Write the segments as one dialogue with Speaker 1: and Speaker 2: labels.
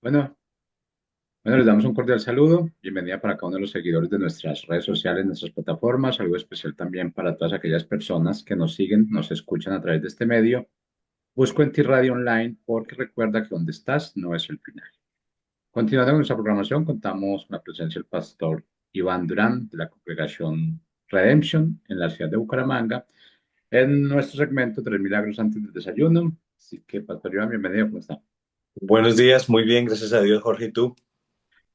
Speaker 1: Bueno, bueno, les damos un cordial saludo. Bienvenida para cada uno de los seguidores de nuestras redes sociales, nuestras plataformas. Algo especial también para todas aquellas personas que nos siguen, nos escuchan a través de este medio. Busco en ti Radio Online porque recuerda que donde estás no es el final. Continuando con nuestra programación, contamos con la presencia del pastor Iván Durán de la congregación Redemption en la ciudad de Bucaramanga en nuestro segmento Tres Milagros antes del desayuno. Así que, pastor Iván, bienvenido. ¿Cómo está?
Speaker 2: Buenos días, muy bien, gracias a Dios, Jorge. ¿Y tú?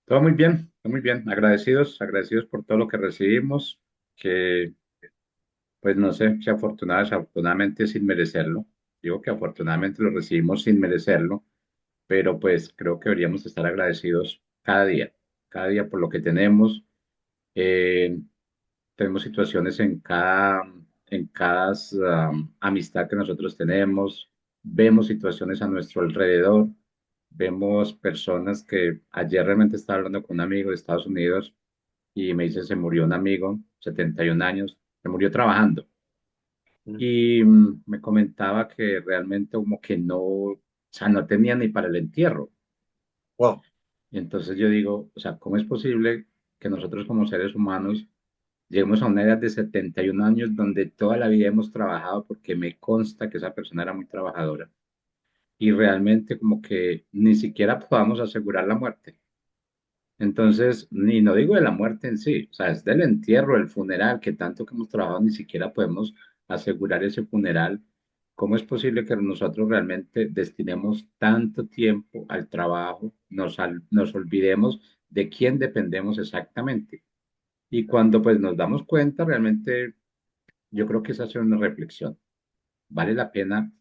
Speaker 1: Todo muy bien, todo muy bien. Agradecidos, agradecidos por todo lo que recibimos, que pues no sé si afortunadamente sin merecerlo. Digo que afortunadamente lo recibimos sin merecerlo, pero pues creo que deberíamos estar agradecidos cada día por lo que tenemos. Eh, Tenemos situaciones en cada amistad que nosotros tenemos, vemos situaciones a nuestro alrededor, vemos personas que ayer realmente estaba hablando con un amigo de Estados Unidos y me dice, se murió un amigo, 71 años, se murió trabajando.
Speaker 2: Mm.
Speaker 1: Y me comentaba que realmente como que no, o sea, no tenía ni para el entierro.
Speaker 2: Wow.
Speaker 1: Y entonces yo digo, o sea, ¿cómo es posible que nosotros como seres humanos lleguemos a una edad de 71 años donde toda la vida hemos trabajado porque me consta que esa persona era muy trabajadora y realmente como que ni siquiera podamos asegurar la muerte? Entonces, ni no digo de la muerte en sí, o sea, es del entierro, el funeral, que tanto que hemos trabajado ni siquiera podemos asegurar ese funeral. ¿Cómo es posible que nosotros realmente destinemos tanto tiempo al trabajo, nos olvidemos de quién dependemos exactamente? Y cuando pues nos damos cuenta, realmente yo creo que es hacer una reflexión. ¿Vale la pena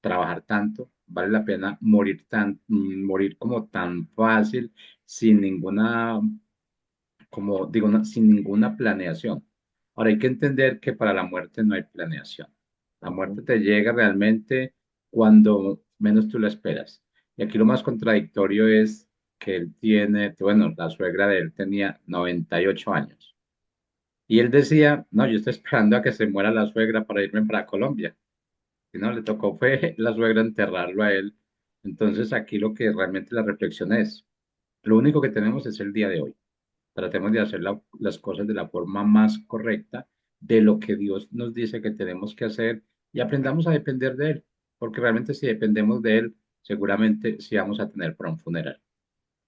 Speaker 1: trabajar tanto? ¿Vale la pena morir como tan fácil, sin ninguna, como digo, sin ninguna planeación? Ahora hay que entender que para la muerte no hay planeación. La muerte
Speaker 2: Ujú.
Speaker 1: te llega realmente cuando menos tú la esperas. Y aquí lo más contradictorio es que él tiene, bueno, la suegra de él tenía 98 años. Y él decía, no, yo estoy esperando a que se muera la suegra para irme para Colombia. Y no, le tocó fue la suegra enterrarlo a él. Entonces aquí lo que realmente la reflexión es, lo único que tenemos es el día de hoy. Tratemos de hacer las cosas de la forma más correcta, de lo que Dios nos dice que tenemos que hacer y aprendamos a depender de Él, porque realmente si dependemos de Él, seguramente sí vamos a tener para un funeral.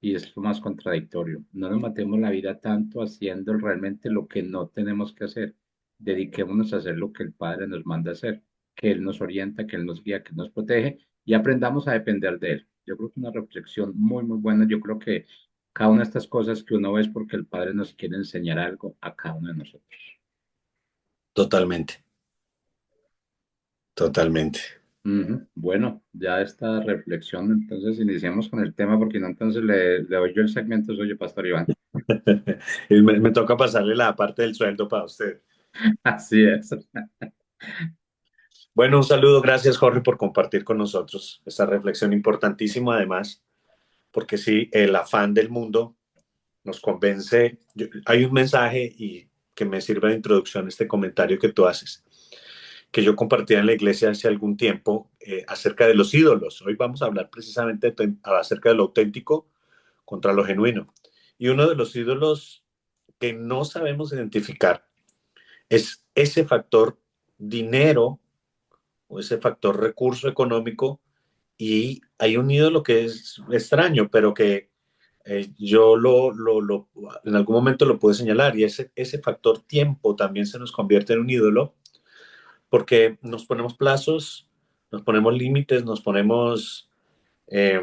Speaker 1: Y es lo más contradictorio. No nos matemos la vida tanto haciendo realmente lo que no tenemos que hacer. Dediquémonos a hacer lo que el Padre nos manda hacer, que Él nos orienta, que Él nos guía, que nos protege y aprendamos a depender de Él. Yo creo que es una reflexión muy, muy buena. Yo creo que cada una de estas cosas que uno ve es porque el Padre nos quiere enseñar algo a cada uno de nosotros.
Speaker 2: Totalmente, totalmente.
Speaker 1: Ujú. Bueno, ya esta reflexión, entonces iniciamos con el tema, porque no, entonces le doy yo el segmento suyo, Pastor Iván.
Speaker 2: Y me toca pasarle la parte del sueldo para usted.
Speaker 1: Así es.
Speaker 2: Bueno, un saludo, gracias Jorge por compartir con nosotros esta reflexión importantísima además, porque sí, el afán del mundo nos convence. Hay un mensaje y que me sirve de introducción a este comentario que tú haces, que yo compartía en la iglesia hace algún tiempo acerca de los ídolos. Hoy vamos a hablar precisamente acerca de lo auténtico contra lo genuino. Y uno de los ídolos que no sabemos identificar es ese factor dinero o ese factor recurso económico. Y hay un ídolo que es extraño, pero que yo en algún momento lo pude señalar, y ese factor tiempo también se nos convierte en un ídolo porque nos ponemos plazos, nos ponemos límites, nos ponemos eh,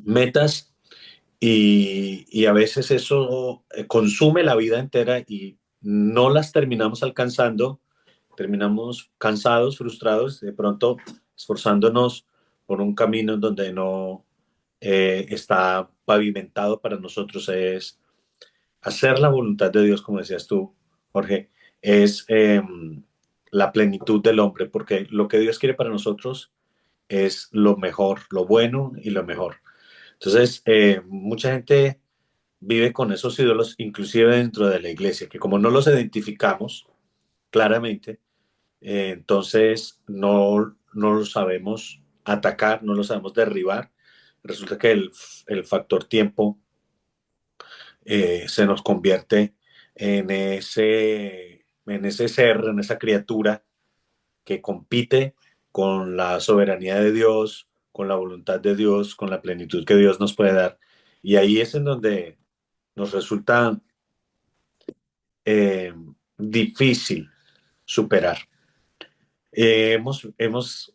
Speaker 2: metas y a veces eso consume la vida entera y no las terminamos alcanzando, terminamos cansados, frustrados, de pronto esforzándonos por un camino en donde no está pavimentado para nosotros. Es hacer la voluntad de Dios, como decías tú, Jorge, es la plenitud del hombre, porque lo que Dios quiere para nosotros es lo mejor, lo bueno y lo mejor. Entonces, mucha gente vive con esos ídolos, inclusive dentro de la iglesia, que como no los identificamos claramente, entonces no los sabemos atacar, no los sabemos derribar, resulta que el factor tiempo se nos convierte en ese ser, en esa criatura que compite con la soberanía de Dios, con la voluntad de Dios, con la plenitud que Dios nos puede dar. Y ahí es en donde nos resulta eh, difícil superar. Hemos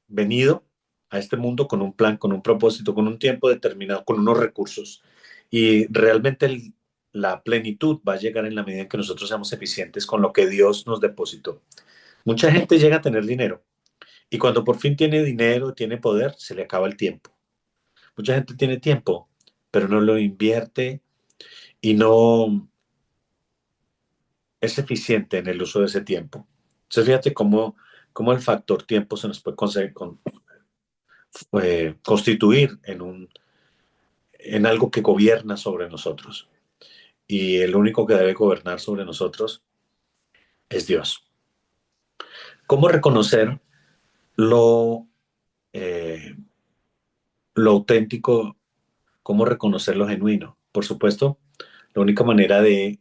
Speaker 2: venido a este mundo con un plan, con un propósito, con un tiempo determinado, con unos recursos. Y realmente la plenitud va a llegar en la medida en que nosotros seamos eficientes con lo que Dios nos depositó. Mucha gente llega a tener dinero y cuando por fin tiene dinero, tiene poder, se le acaba el tiempo. Mucha gente tiene tiempo, pero no lo invierte y no es eficiente en el uso de ese tiempo. Entonces fíjate cómo el factor tiempo se nos puede constituir en algo que gobierna sobre nosotros. Y el único que debe gobernar sobre nosotros es Dios. ¿Cómo reconocer lo, eh, lo auténtico? ¿Cómo reconocer lo genuino? Por supuesto, la única manera de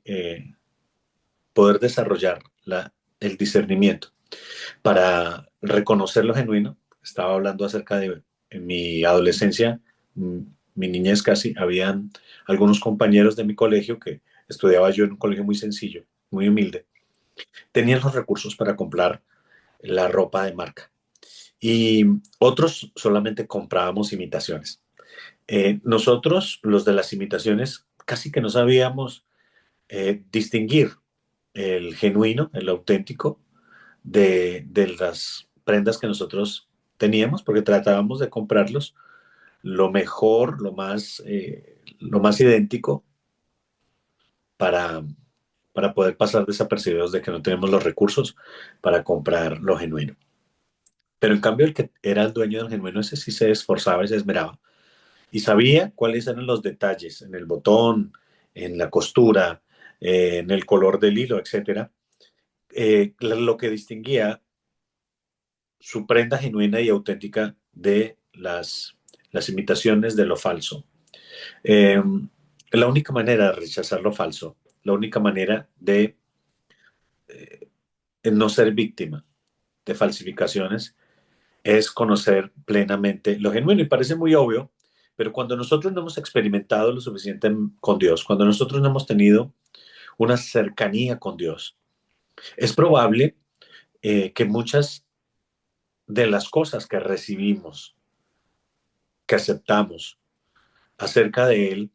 Speaker 2: poder desarrollar el discernimiento para reconocer lo genuino, estaba hablando acerca de en mi adolescencia, mm, mi niñez casi, habían algunos compañeros de mi colegio que estudiaba yo en un colegio muy sencillo, muy humilde, tenían los recursos para comprar la ropa de marca y otros solamente comprábamos imitaciones. Nosotros, los de las imitaciones, casi que no sabíamos distinguir el genuino, el auténtico, de las prendas que nosotros teníamos, porque tratábamos de comprarlos lo mejor, lo más idéntico para, para poder pasar desapercibidos de que no tenemos los recursos para comprar lo genuino. Pero en cambio el que era el dueño del genuino, ese sí se esforzaba y se esmeraba y sabía cuáles eran los detalles en el botón, en la costura, en el color del hilo, etcétera, lo que distinguía su prenda genuina y auténtica de las imitaciones de lo falso. Eh, la única manera de rechazar lo falso, la única manera de no ser víctima de falsificaciones es conocer plenamente lo genuino. Y parece muy obvio, pero cuando nosotros no hemos experimentado lo suficiente con Dios, cuando nosotros no hemos tenido una cercanía con Dios, es probable que muchas de las cosas que recibimos, que aceptamos acerca de Él,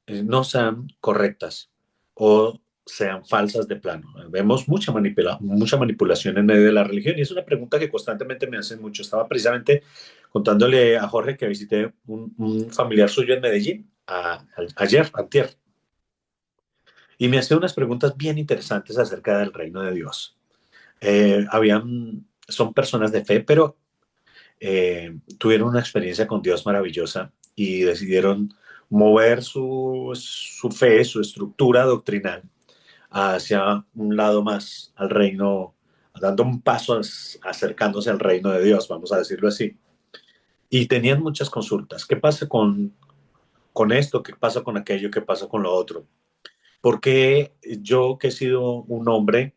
Speaker 2: no sean correctas o sean falsas de plano. Vemos mucha manipulación en medio de la religión y es una pregunta que constantemente me hacen mucho. Estaba precisamente contándole a Jorge que visité un familiar suyo en Medellín ayer, antier, y me hacía unas preguntas bien interesantes acerca del reino de Dios. Son personas de fe, pero tuvieron una experiencia con Dios maravillosa y decidieron mover su fe, su estructura doctrinal hacia un lado más, al reino, dando un paso acercándose al reino de Dios, vamos a decirlo así. Y tenían muchas consultas. ¿Qué pasa con esto? ¿Qué pasa con aquello? ¿Qué pasa con lo otro? Porque yo que he sido un hombre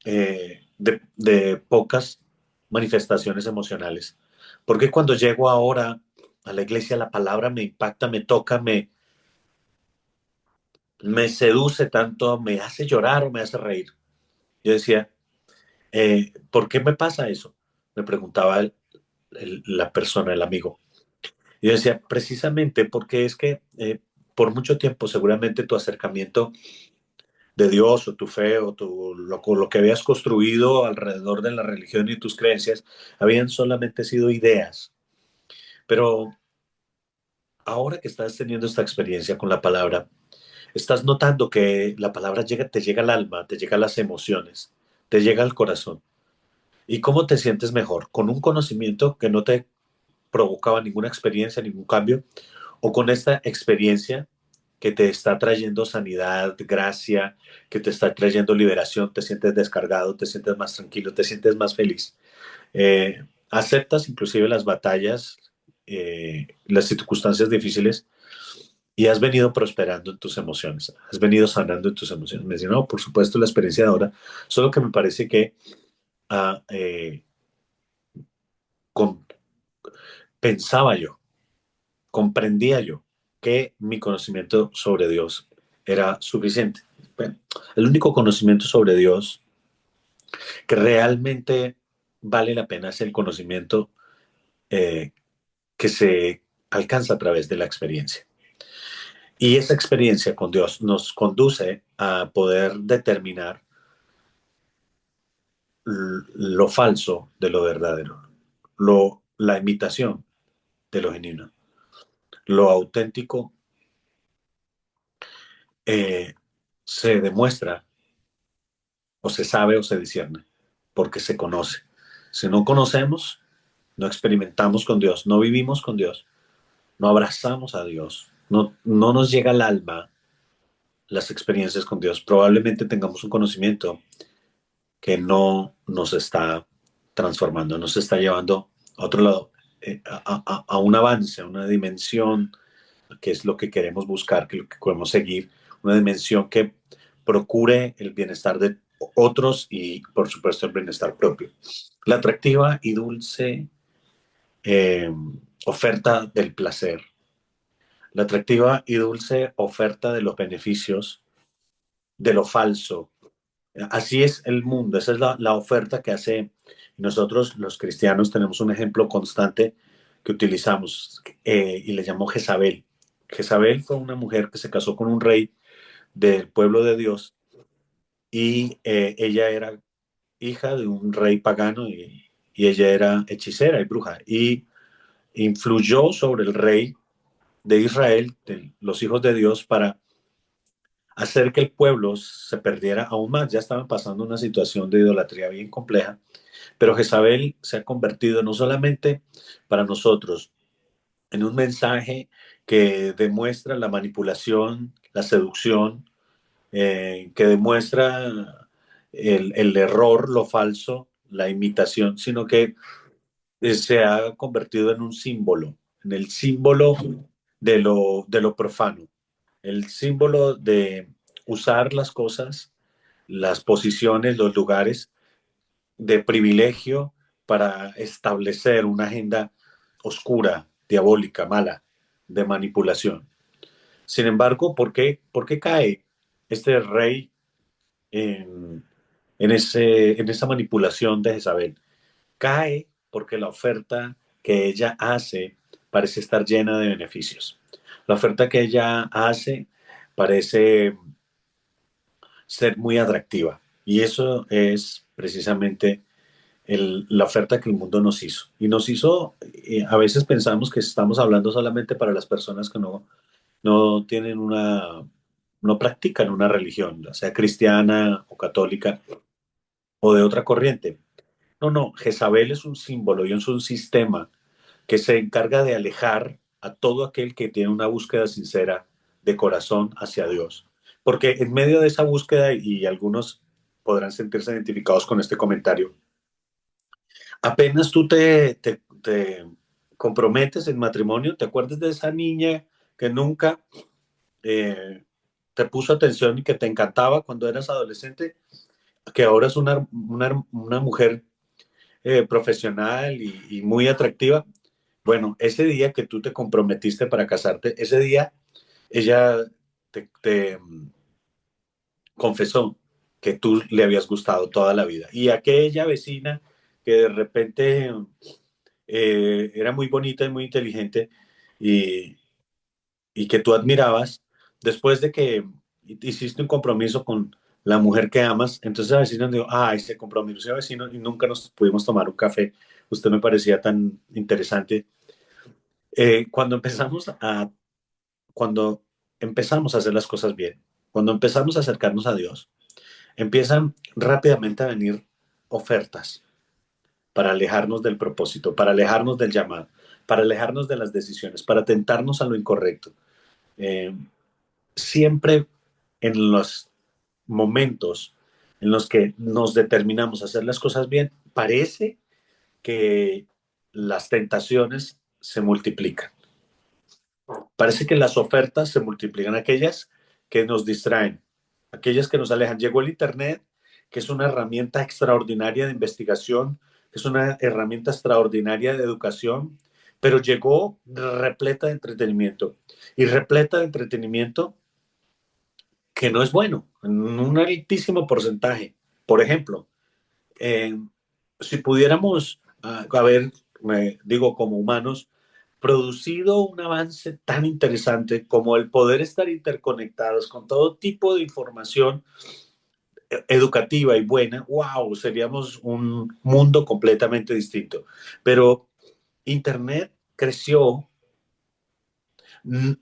Speaker 2: de pocas manifestaciones emocionales, porque cuando llego ahora a la iglesia la palabra me impacta, me toca, me seduce tanto, me hace llorar o me hace reír. Yo decía, ¿por qué me pasa eso? Me preguntaba la persona, el amigo. Y yo decía, precisamente porque es que por mucho tiempo seguramente tu acercamiento de Dios o tu fe o lo que habías construido alrededor de la religión y tus creencias habían solamente sido ideas. Pero ahora que estás teniendo esta experiencia con la palabra, estás notando que la palabra te llega al alma, te llega a las emociones, te llega al corazón. ¿Y cómo te sientes mejor? ¿Con un conocimiento que no te provocaba ninguna experiencia, ningún cambio? ¿O con esta experiencia que te está trayendo sanidad, gracia, que te está trayendo liberación, te sientes descargado, te sientes más tranquilo, te sientes más feliz? ¿Aceptas inclusive las batallas las circunstancias difíciles y has venido prosperando en tus emociones, has venido sanando en tus emociones. Me dice, no, por supuesto, la experiencia de ahora, solo que me parece que ah, con- pensaba yo, comprendía yo que mi conocimiento sobre Dios era suficiente. Bueno, el único conocimiento sobre Dios que realmente vale la pena es el conocimiento eh, que se alcanza a través de la experiencia. Y esa experiencia con Dios nos conduce a poder determinar lo falso de lo verdadero, la imitación de lo genuino, lo auténtico eh, se demuestra o se sabe o se discierne porque se conoce. Si no conocemos, no experimentamos con Dios, no vivimos con Dios, no abrazamos a Dios, no nos llega al alma las experiencias con Dios, probablemente tengamos un conocimiento que no nos está transformando, nos está llevando a otro lado, a un avance, a una dimensión que es lo que queremos buscar, que lo que queremos seguir, una dimensión que procure el bienestar de otros y, por supuesto, el bienestar propio. La atractiva y dulce eh, oferta del placer, la atractiva y dulce oferta de los beneficios, de lo falso. Así es el mundo, esa es la oferta que hace. Nosotros los cristianos tenemos un ejemplo constante que utilizamos y le llamó Jezabel. Jezabel fue una mujer que se casó con un rey del pueblo de Dios y ella era hija de un rey pagano y ella era hechicera y bruja y influyó sobre el rey de Israel, de los hijos de Dios, para hacer que el pueblo se perdiera aún más. Ya estaban pasando una situación de idolatría bien compleja, pero Jezabel se ha convertido no solamente para nosotros en un mensaje que demuestra la manipulación, la seducción, que demuestra el error, lo falso, la imitación, sino que se ha convertido en un símbolo, en el símbolo de lo profano, el símbolo de usar las cosas, las posiciones, los lugares de privilegio para establecer una agenda oscura, diabólica, mala, de manipulación. Sin embargo, por qué cae este rey en, en esa manipulación de Jezabel? Cae porque la oferta que ella hace parece estar llena de beneficios. La oferta que ella hace parece ser muy atractiva. Y eso es precisamente la oferta que el mundo nos hizo. Y nos hizo, a veces pensamos que estamos hablando solamente para las personas que no tienen no practican una religión, ya sea cristiana o católica o de otra corriente. No, Jezabel es un símbolo y es un sistema que se encarga de alejar a todo aquel que tiene una búsqueda sincera de corazón hacia Dios. Porque en medio de esa búsqueda, y algunos podrán sentirse identificados con este comentario, apenas tú te comprometes en matrimonio, te acuerdas de esa niña que nunca eh, te puso atención y que te encantaba cuando eras adolescente, que ahora es una mujer profesional y muy atractiva. Bueno, ese día que tú te comprometiste para casarte, ese día ella te confesó que tú le habías gustado toda la vida. Y aquella vecina que de repente era muy bonita y muy inteligente y, y que tú admirabas, después de que hiciste un compromiso con la mujer que amas, entonces la vecina dijo, ay, se compromiso ese vecino y nunca nos pudimos tomar un café. Usted me parecía tan interesante. Cuando cuando empezamos a hacer las cosas bien, cuando empezamos a acercarnos a Dios, empiezan rápidamente a venir ofertas para alejarnos del propósito, para alejarnos del llamado, para alejarnos de las decisiones, para tentarnos a lo incorrecto. Eh, Siempre en los momentos en los que nos determinamos a hacer las cosas bien, parece que las tentaciones se multiplican. Parece que las ofertas se multiplican, aquellas que nos distraen, aquellas que nos alejan. Llegó el Internet, que es una herramienta extraordinaria de investigación, que es una herramienta extraordinaria de educación, pero llegó repleta de entretenimiento. Y repleta de entretenimiento que no es bueno, en un altísimo porcentaje. Por ejemplo, eh, si pudiéramos, a ver, digo, como humanos, producido un avance tan interesante como el poder estar interconectados con todo tipo de información educativa y buena, wow, seríamos un mundo completamente distinto. Pero Internet creció mm,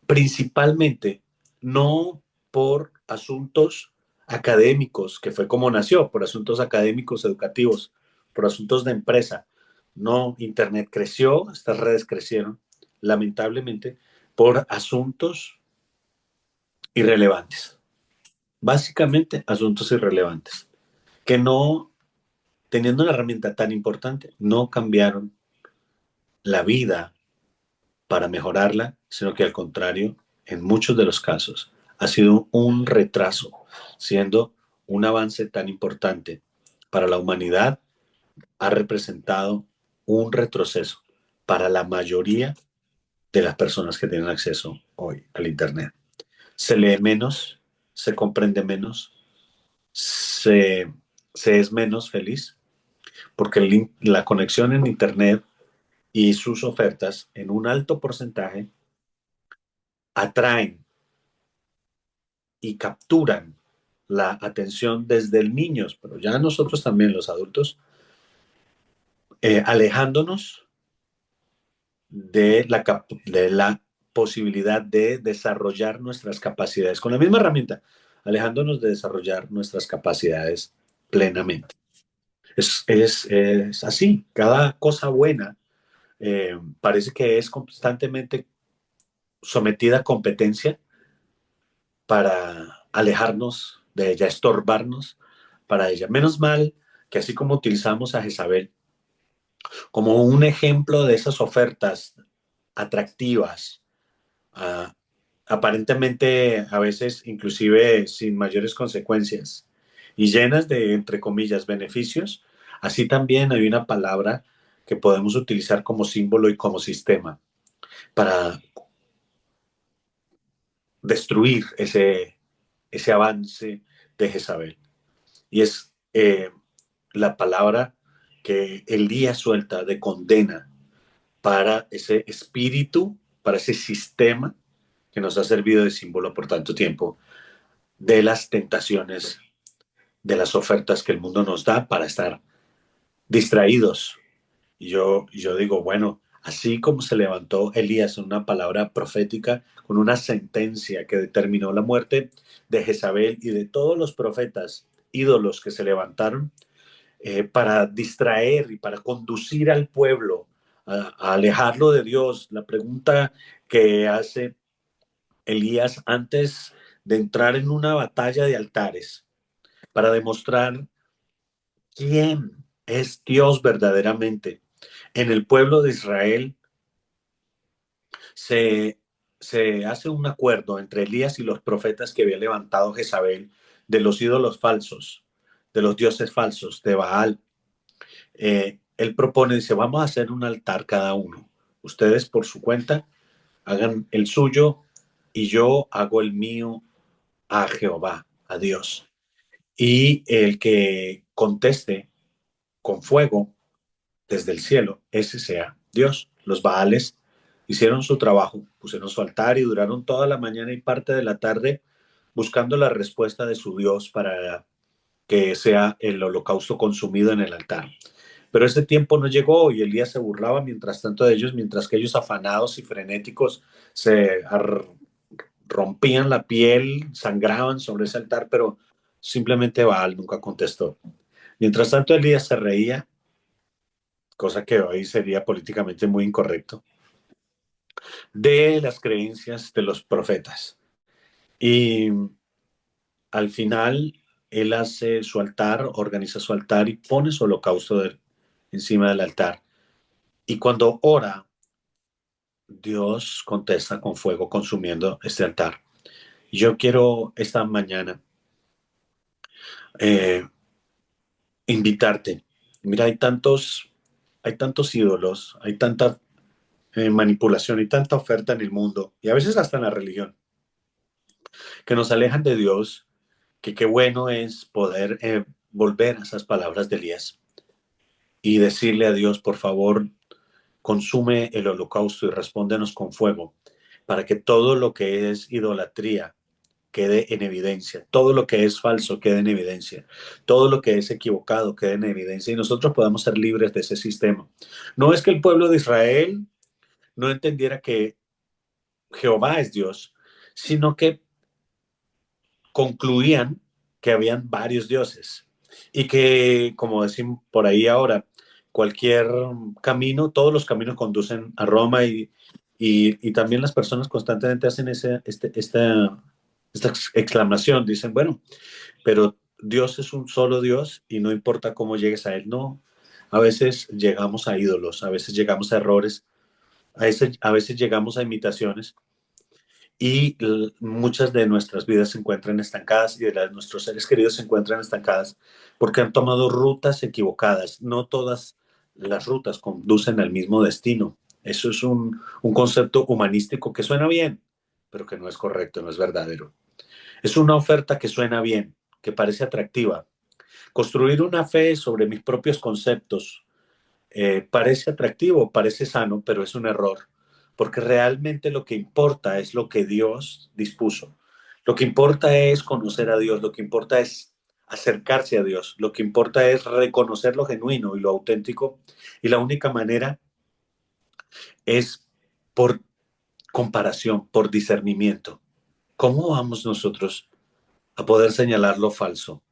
Speaker 2: principalmente no por asuntos académicos, que fue como nació, por asuntos académicos educativos, por asuntos de empresa. No, Internet creció, estas redes crecieron, lamentablemente, por asuntos irrelevantes. Básicamente, asuntos irrelevantes, que no, teniendo una herramienta tan importante, no cambiaron la vida para mejorarla, sino que al contrario, en muchos de los casos, ha sido un retraso, siendo un avance tan importante para la humanidad, ha representado un retroceso para la mayoría de las personas que tienen acceso hoy al Internet. Se lee menos, se comprende menos, se, se es menos feliz, porque la conexión en Internet y sus ofertas en un alto porcentaje atraen y capturan la atención desde el niños, pero ya nosotros también los adultos, alejándonos de la posibilidad de desarrollar nuestras capacidades con la misma herramienta, alejándonos de desarrollar nuestras capacidades plenamente. Es así, cada cosa buena parece que es constantemente sometida a competencia para alejarnos de ella, estorbarnos para ella. Menos mal que así como utilizamos a Jezabel como un ejemplo de esas ofertas atractivas, uh, aparentemente a veces inclusive sin mayores consecuencias y llenas de, entre comillas, beneficios, así también hay una palabra que podemos utilizar como símbolo y como sistema para destruir ese avance de Jezabel. Y es la palabra que Elías suelta de condena para ese espíritu, para ese sistema que nos ha servido de símbolo por tanto tiempo, de las tentaciones, de las ofertas que el mundo nos da para estar distraídos. Y yo digo, bueno, así como se levantó Elías en una palabra profética, con una sentencia que determinó la muerte de Jezabel y de todos los profetas ídolos que se levantaron, para distraer y para conducir al pueblo a alejarlo de Dios. La pregunta que hace Elías antes de entrar en una batalla de altares para demostrar quién es Dios verdaderamente en el pueblo de Israel, se, se hace un acuerdo entre Elías y los profetas que había levantado Jezabel de los ídolos falsos, de los dioses falsos, de Baal. Él propone, dice, vamos a hacer un altar cada uno. Ustedes por su cuenta hagan el suyo y yo hago el mío a Jehová, a Dios. Y el que conteste con fuego desde el cielo, ese sea Dios. Los Baales hicieron su trabajo, pusieron su altar y duraron toda la mañana y parte de la tarde buscando la respuesta de su Dios para que sea el holocausto consumido en el altar. Pero ese tiempo no llegó y Elías se burlaba mientras tanto de ellos, mientras que ellos afanados y frenéticos se rompían la piel, sangraban sobre ese altar, pero simplemente Baal nunca contestó. Mientras tanto Elías se reía, cosa que hoy sería políticamente muy incorrecto, de las creencias de los profetas. Y al final él hace su altar, organiza su altar y pone su holocausto encima del altar. Y cuando ora, Dios contesta con fuego consumiendo este altar. Yo quiero esta mañana eh, invitarte. Mira, hay tantos ídolos, hay tanta manipulación y tanta oferta en el mundo y a veces hasta en la religión que nos alejan de Dios, que qué bueno es poder volver a esas palabras de Elías y decirle a Dios, por favor, consume el holocausto y respóndenos con fuego para que todo lo que es idolatría quede en evidencia, todo lo que es falso quede en evidencia, todo lo que es equivocado quede en evidencia y nosotros podamos ser libres de ese sistema. No es que el pueblo de Israel no entendiera que Jehová es Dios, sino que concluían que habían varios dioses y que, como decimos por ahí ahora, cualquier camino, todos los caminos conducen a Roma y también las personas constantemente hacen esta exclamación, dicen, bueno, pero Dios es un solo Dios y no importa cómo llegues a Él, no. A veces llegamos a ídolos, a veces llegamos a errores, a veces llegamos a imitaciones y muchas de nuestras vidas se encuentran estancadas y de las de nuestros seres queridos se encuentran estancadas porque han tomado rutas equivocadas. No todas las rutas conducen al mismo destino. Eso es un concepto humanístico que suena bien, pero que no es correcto, no es verdadero. Es una oferta que suena bien, que parece atractiva. Construir una fe sobre mis propios conceptos parece atractivo, parece sano, pero es un error, porque realmente lo que importa es lo que Dios dispuso. Lo que importa es conocer a Dios, lo que importa es acercarse a Dios, lo que importa es reconocer lo genuino y lo auténtico, y la única manera es por comparación, por discernimiento. ¿Cómo vamos nosotros a poder señalar lo falso,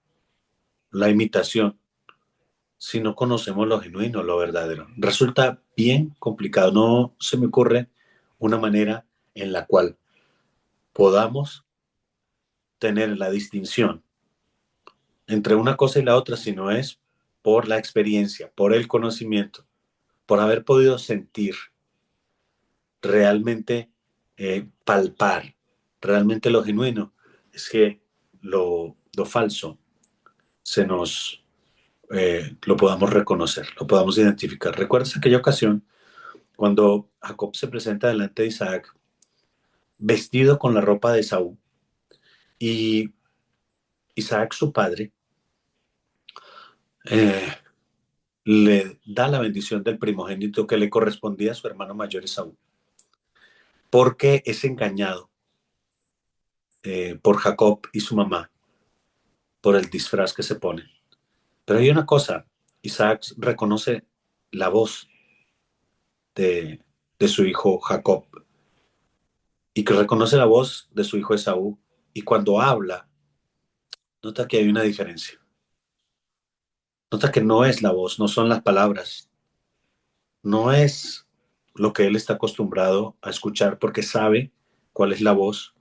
Speaker 2: la imitación, si no conocemos lo genuino, lo verdadero? Resulta bien complicado. No se me ocurre una manera en la cual podamos tener la distinción entre una cosa y la otra, si no es por la experiencia, por el conocimiento, por haber podido sentir, realmente palpar, realmente lo genuino. Es que lo falso se nos lo podamos reconocer, lo podamos identificar. ¿Recuerdas aquella ocasión cuando Jacob se presenta delante de Isaac vestido con la ropa de Saúl y Isaac, su padre, eh, le da la bendición del primogénito que le correspondía a su hermano mayor Esaú, porque es engañado por Jacob y su mamá por el disfraz que se pone? Pero hay una cosa, Isaac reconoce la voz de su hijo Jacob y que reconoce la voz de su hijo Esaú y cuando habla, nota que hay una diferencia. Nota que no es la voz, no son las palabras, no es lo que él está acostumbrado a escuchar porque sabe cuál es la voz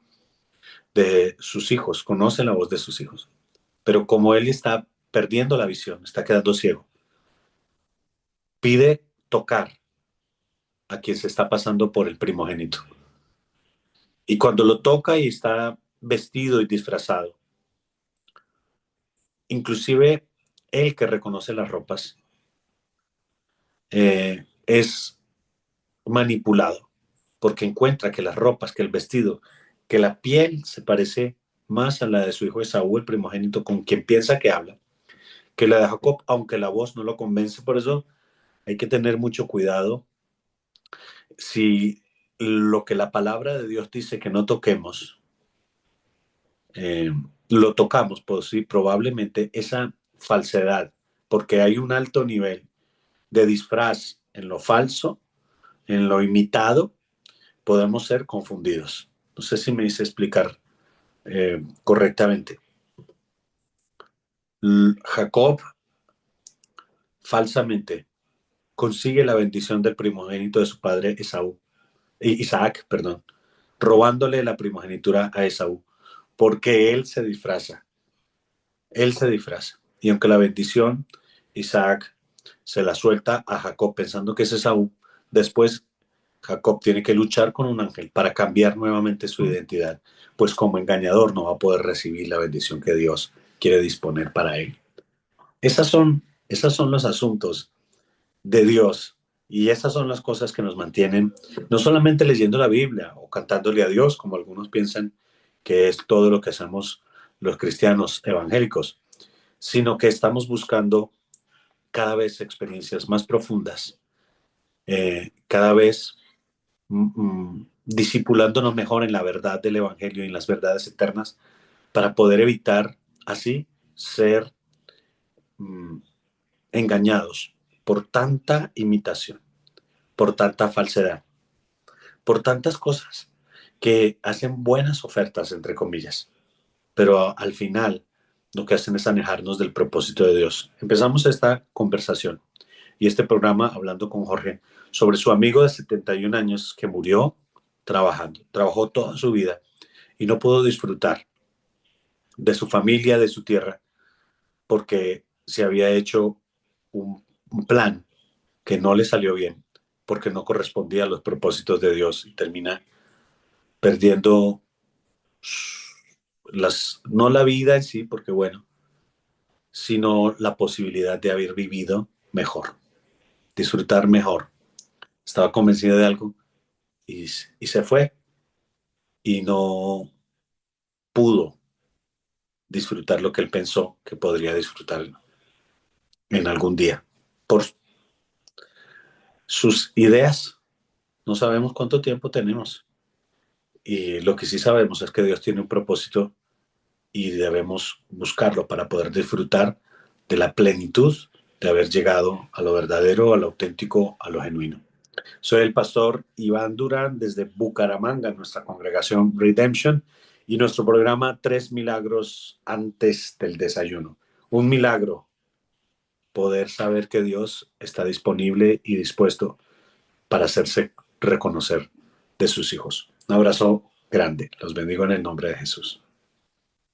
Speaker 2: de sus hijos, conoce la voz de sus hijos. Pero como él está perdiendo la visión, está quedando ciego, pide tocar a quien se está pasando por el primogénito. Y cuando lo toca y está vestido y disfrazado, inclusive él que reconoce las ropas, es manipulado porque encuentra que las ropas, que el vestido, que la piel se parece más a la de su hijo Esaú, el primogénito, con quien piensa que habla, que la de Jacob, aunque la voz no lo convence. Por eso hay que tener mucho cuidado si lo que la palabra de Dios dice que no toquemos, eh, lo tocamos, pues sí, probablemente esa falsedad, porque hay un alto nivel de disfraz en lo falso, en lo imitado, podemos ser confundidos. No sé si me hice explicar correctamente. Jacob falsamente consigue la bendición del primogénito de su padre Esaú, Isaac, perdón, robándole la primogenitura a Esaú, porque él se disfraza. Y aunque la bendición Isaac se la suelta a Jacob pensando que es Esaú, después Jacob tiene que luchar con un ángel para cambiar nuevamente su identidad, pues como engañador no va a poder recibir la bendición que Dios quiere disponer para él. Esas son los asuntos de Dios y esas son las cosas que nos mantienen no solamente leyendo la Biblia o cantándole a Dios, como algunos piensan que es todo lo que hacemos los cristianos evangélicos, sino que estamos buscando cada vez experiencias más profundas, cada vez discipulándonos mejor en la verdad del Evangelio y en las verdades eternas para poder evitar así ser mm, engañados por tanta imitación, por tanta falsedad, por tantas cosas que hacen buenas ofertas, entre comillas, pero al final lo que hacen es alejarnos del propósito de Dios. Empezamos esta conversación y este programa hablando con Jorge sobre su amigo de 71 años que murió trabajando, trabajó toda su vida y no pudo disfrutar de su familia, de su tierra, porque se había hecho un plan que no le salió bien, porque no correspondía a los propósitos de Dios y termina perdiendo no la vida en sí, porque bueno, sino la posibilidad de haber vivido mejor, disfrutar mejor. Estaba convencido de algo y se fue y no pudo disfrutar lo que él pensó que podría disfrutar en algún día. Por sus ideas, no sabemos cuánto tiempo tenemos. Y lo que sí sabemos es que Dios tiene un propósito y debemos buscarlo para poder disfrutar de la plenitud de haber llegado a lo verdadero, a lo auténtico, a lo genuino. Soy el pastor Iván Durán desde Bucaramanga, nuestra congregación Redemption y nuestro programa Tres Milagros antes del desayuno. Un milagro poder saber que Dios está disponible y dispuesto para hacerse reconocer de sus hijos. Un abrazo grande. Los bendigo en el nombre de Jesús.